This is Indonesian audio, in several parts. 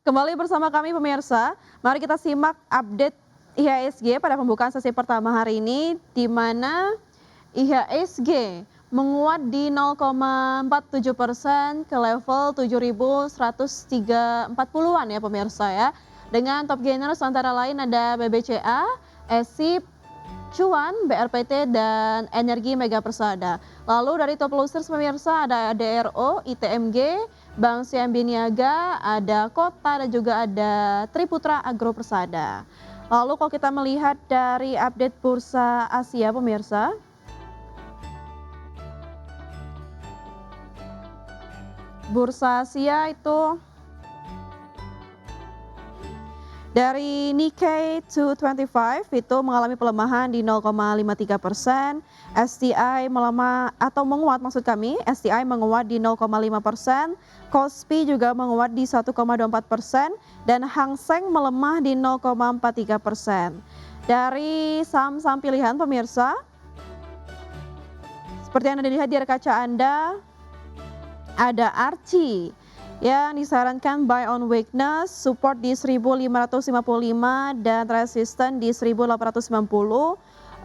Kembali bersama kami pemirsa, mari kita simak update IHSG pada pembukaan sesi pertama hari ini, di mana IHSG menguat di 0,47% ke level 7.140-an ya pemirsa ya. Dengan top gainers antara lain ada BBCA, ESIP, Cuan, BRPT, dan Energi Mega Persada. Lalu dari top losers pemirsa ada DRO, ITMG, Bank CMB Niaga, ada Kota, dan juga ada Triputra Agro Persada. Lalu kalau kita melihat dari update Bursa Asia pemirsa, Bursa Asia itu dari Nikkei 225 itu mengalami pelemahan di 0,53%, STI melemah atau menguat maksud kami, STI menguat di 0,5%, Kospi juga menguat di 1,24% dan Hang Seng melemah di 0,43%. Dari saham-saham pilihan pemirsa, seperti yang Anda lihat di kaca Anda, ada Archie yang disarankan buy on weakness, support di 1555 dan resisten di 1890.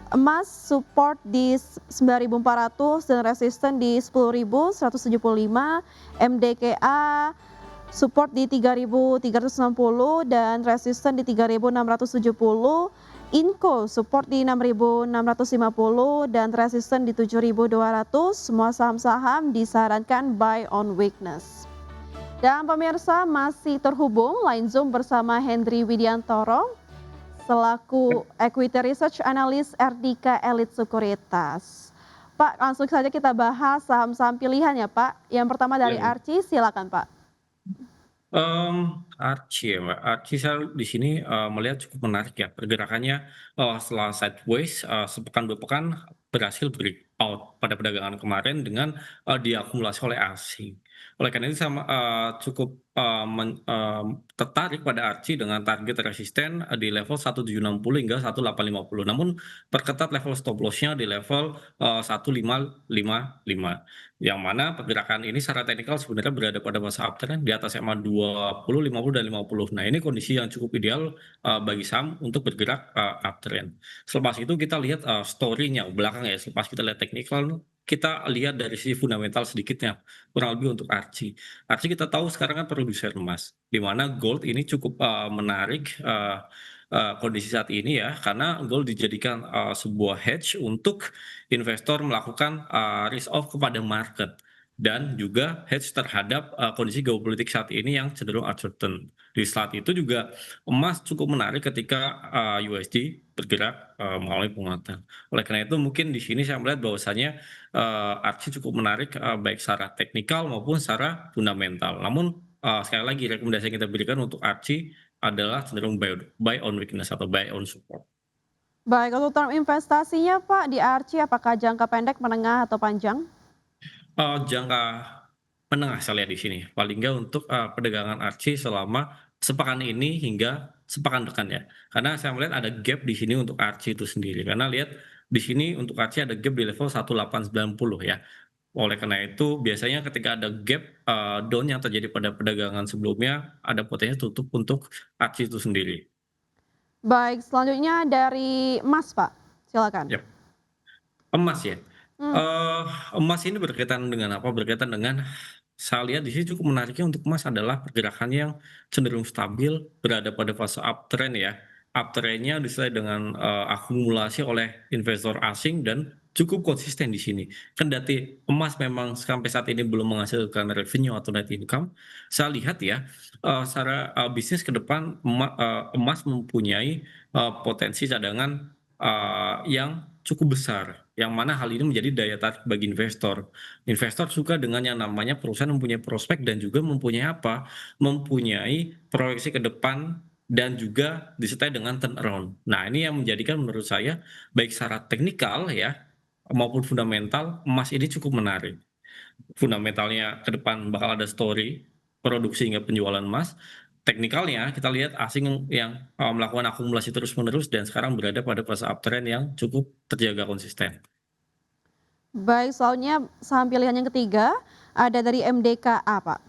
Emas support di 9400 dan resisten di 10175. MDKA support di 3360 dan resisten di 3670. Inco support di 6650 dan resisten di 7200. Semua saham-saham disarankan buy on weakness. Dan pemirsa masih terhubung line Zoom bersama Hendry Widiantoro selaku Equity Research Analyst RDK Elite Sekuritas. Pak, langsung saja kita bahas saham-saham pilihan ya Pak. Yang pertama dari Boleh. Archie, silakan Pak. Archie ya, Mbak. Archie saya di sini, melihat cukup menarik ya pergerakannya, setelah sideways, sepekan 2 pekan berhasil breakout pada perdagangan kemarin dengan, diakumulasi oleh asing. Oleh karena itu cukup, tertarik pada Archie dengan target resisten, di level 1760 hingga 1850. Namun perketat level stop loss-nya di level, 1555. Yang mana pergerakan ini secara teknikal sebenarnya berada pada masa uptrend di atas EMA 20, 50, dan 50. Nah, ini kondisi yang cukup ideal bagi saham untuk bergerak uptrend. Selepas itu kita lihat story-nya belakang ya, selepas kita lihat teknikal, kita lihat dari sisi fundamental sedikitnya, kurang lebih untuk Archie. Archie kita tahu sekarang kan produsen emas, di mana gold ini cukup menarik kondisi saat ini ya, karena gold dijadikan sebuah hedge untuk investor melakukan risk off kepada market dan juga hedge terhadap kondisi geopolitik saat ini yang cenderung uncertain. Di saat itu juga emas cukup menarik ketika USD bergerak mengalami penguatan. Oleh karena itu mungkin di sini saya melihat bahwasannya Archie cukup menarik baik secara teknikal maupun secara fundamental. Namun sekali lagi rekomendasi yang kita berikan untuk Archie adalah cenderung buy on weakness atau buy on support. Baik, untuk term investasinya Pak di Archie apakah jangka pendek, menengah, atau panjang? Jangka menengah saya lihat di sini, paling nggak untuk perdagangan Archie selama sepekan ini hingga sepekan depan ya. Karena saya melihat ada gap di sini untuk Archie itu sendiri, karena lihat di sini untuk Archie ada gap di level 1890 ya. Oleh karena itu biasanya ketika ada gap down yang terjadi pada perdagangan sebelumnya, ada potensi tutup untuk Archie itu sendiri. Baik, selanjutnya dari Mas Pak, silakan. Yap. Emas ya? Hmm. Eee, Emas ini berkaitan dengan apa? Berkaitan dengan saya lihat di sini cukup menariknya untuk emas adalah pergerakan yang cenderung stabil, berada pada fase uptrend ya. Uptrend-nya disertai dengan, akumulasi oleh investor asing dan cukup konsisten di sini. Kendati emas memang sampai saat ini belum menghasilkan revenue atau net income, saya lihat ya, secara, bisnis ke depan emas mempunyai, potensi cadangan, yang cukup besar, yang mana hal ini menjadi daya tarik bagi investor. Investor suka dengan yang namanya perusahaan mempunyai prospek dan juga mempunyai apa, mempunyai proyeksi ke depan dan juga disertai dengan turnaround. Nah, ini yang menjadikan menurut saya baik secara teknikal ya, maupun fundamental, emas ini cukup menarik. Fundamentalnya ke depan bakal ada story, produksi hingga penjualan emas. Teknikalnya kita lihat asing yang melakukan akumulasi terus-menerus dan sekarang berada pada fase uptrend yang cukup terjaga konsisten. Baik, selanjutnya saham pilihan yang ketiga ada dari MDKA Pak.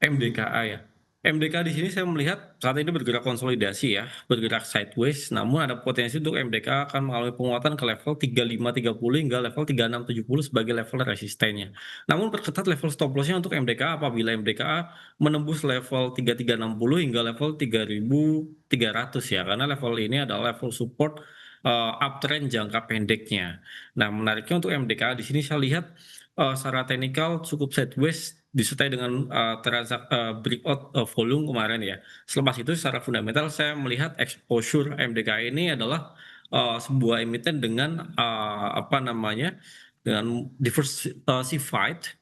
MDKA ya. MDK di sini saya melihat saat ini bergerak konsolidasi ya, bergerak sideways, namun ada potensi untuk MDK akan mengalami penguatan ke level 3530 hingga level 3670 sebagai level resistennya. Namun perketat level stop loss-nya untuk MDK apabila MDK menembus level 3360 hingga level 3300 ya, karena level ini adalah level support uptrend jangka pendeknya. Nah, menariknya untuk MDK di sini saya lihat secara teknikal cukup sideways disertai dengan breakout volume kemarin ya. Selepas itu secara fundamental saya melihat exposure MDK ini adalah sebuah emiten dengan apa namanya, dengan diversified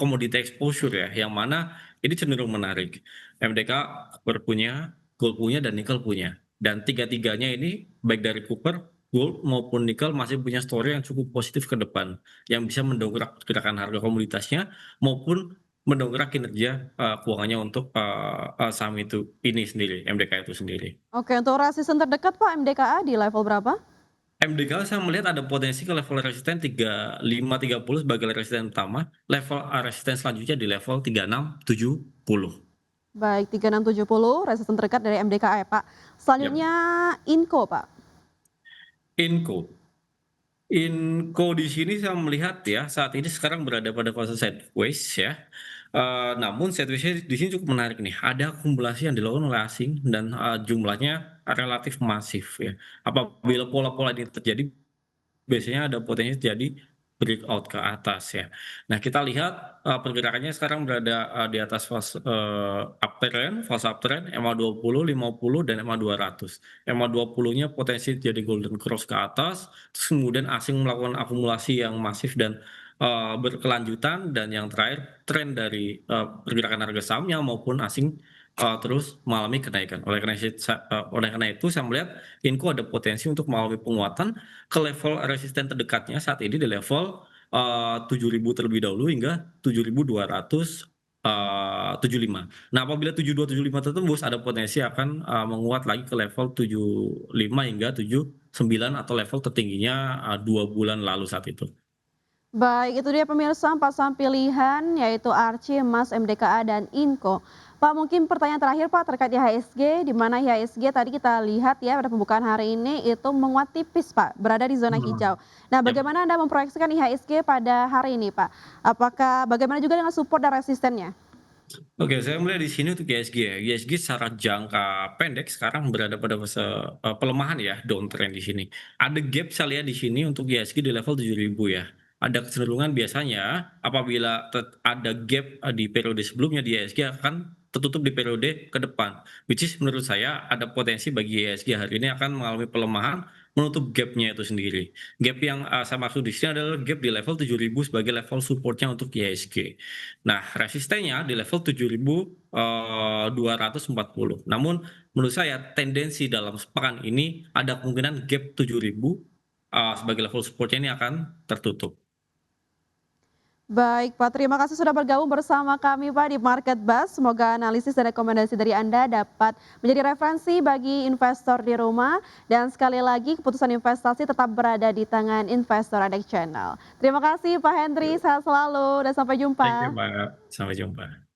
commodity exposure ya, yang mana ini cenderung menarik. MDK copper punya, gold punya, dan nickel punya. Dan tiga-tiganya ini baik dari copper, gold maupun nickel masih punya story yang cukup positif ke depan, yang bisa mendongkrak pergerakan harga komoditasnya maupun mendongkrak kinerja keuangannya untuk saham itu ini sendiri, MDK itu sendiri. Oke, untuk resisten terdekat Pak MDKA di level berapa? MDK saya melihat ada potensi ke level resisten 3530 sebagai resisten utama, level resisten selanjutnya di level 3670. Baik, 3670 resisten terdekat dari MDKA ya Pak. Yap. Selanjutnya Inco Pak. Inco. Inco di sini saya melihat ya, saat ini sekarang berada pada fase sideways ya. Namun sideways-nya di sini cukup menarik nih. Ada akumulasi yang dilakukan oleh asing dan jumlahnya relatif masif ya. Apabila pola-pola ini terjadi, biasanya ada potensi terjadi breakout ke atas ya. Nah, kita lihat pergerakannya sekarang berada di atas fase uptrend MA20, 50, dan MA200. MA20-nya potensi jadi golden cross ke atas, terus kemudian asing melakukan akumulasi yang masif dan berkelanjutan, dan yang terakhir tren dari pergerakan harga sahamnya maupun asing terus mengalami kenaikan. Oleh karena itu saya melihat Inco ada potensi untuk mengalami penguatan ke level resisten terdekatnya saat ini di level 7.000 terlebih dahulu hingga 7.275. Nah, apabila 7.275 tertembus, ada potensi akan menguat lagi ke level 75 hingga 79 atau level tertingginya 2 bulan lalu saat itu. Baik, itu dia pemirsa 4 saham pilihan yaitu Archie, Emas, MDKA, dan Inco. Pak, mungkin pertanyaan terakhir Pak terkait IHSG, di mana IHSG tadi kita lihat ya pada pembukaan hari ini itu menguat tipis Pak, berada di zona hijau. Nah, Yap. bagaimana Anda memproyeksikan IHSG pada hari ini Pak? Bagaimana juga dengan support dan resistennya? Oke, saya mulai di sini untuk ISG ya. ISG secara jangka pendek sekarang berada pada fase pelemahan ya, downtrend di sini. Ada gap saya lihat di sini untuk ISG di level 7.000 ya. Ada kecenderungan biasanya apabila ada gap di periode sebelumnya di ISG akan tertutup di periode ke depan. Which is menurut saya ada potensi bagi ISG hari ini akan mengalami pelemahan menutup gapnya itu sendiri. Gap yang saya maksud di sini adalah gap di level 7.000 sebagai level supportnya untuk ISG. Nah, resistennya di level 7.240. Namun menurut saya tendensi dalam sepekan ini ada kemungkinan gap 7.000 sebagai level support-nya ini akan tertutup. Baik Pak, terima kasih sudah bergabung bersama kami Pak di Market Buzz. Semoga analisis dan rekomendasi dari Anda dapat menjadi referensi bagi investor di rumah. Dan sekali lagi keputusan investasi tetap berada di tangan Investor Adex Channel. Terima kasih Pak Hendry, Yuk. sehat selalu dan sampai Thank you, jumpa. Mbak. Sampai jumpa.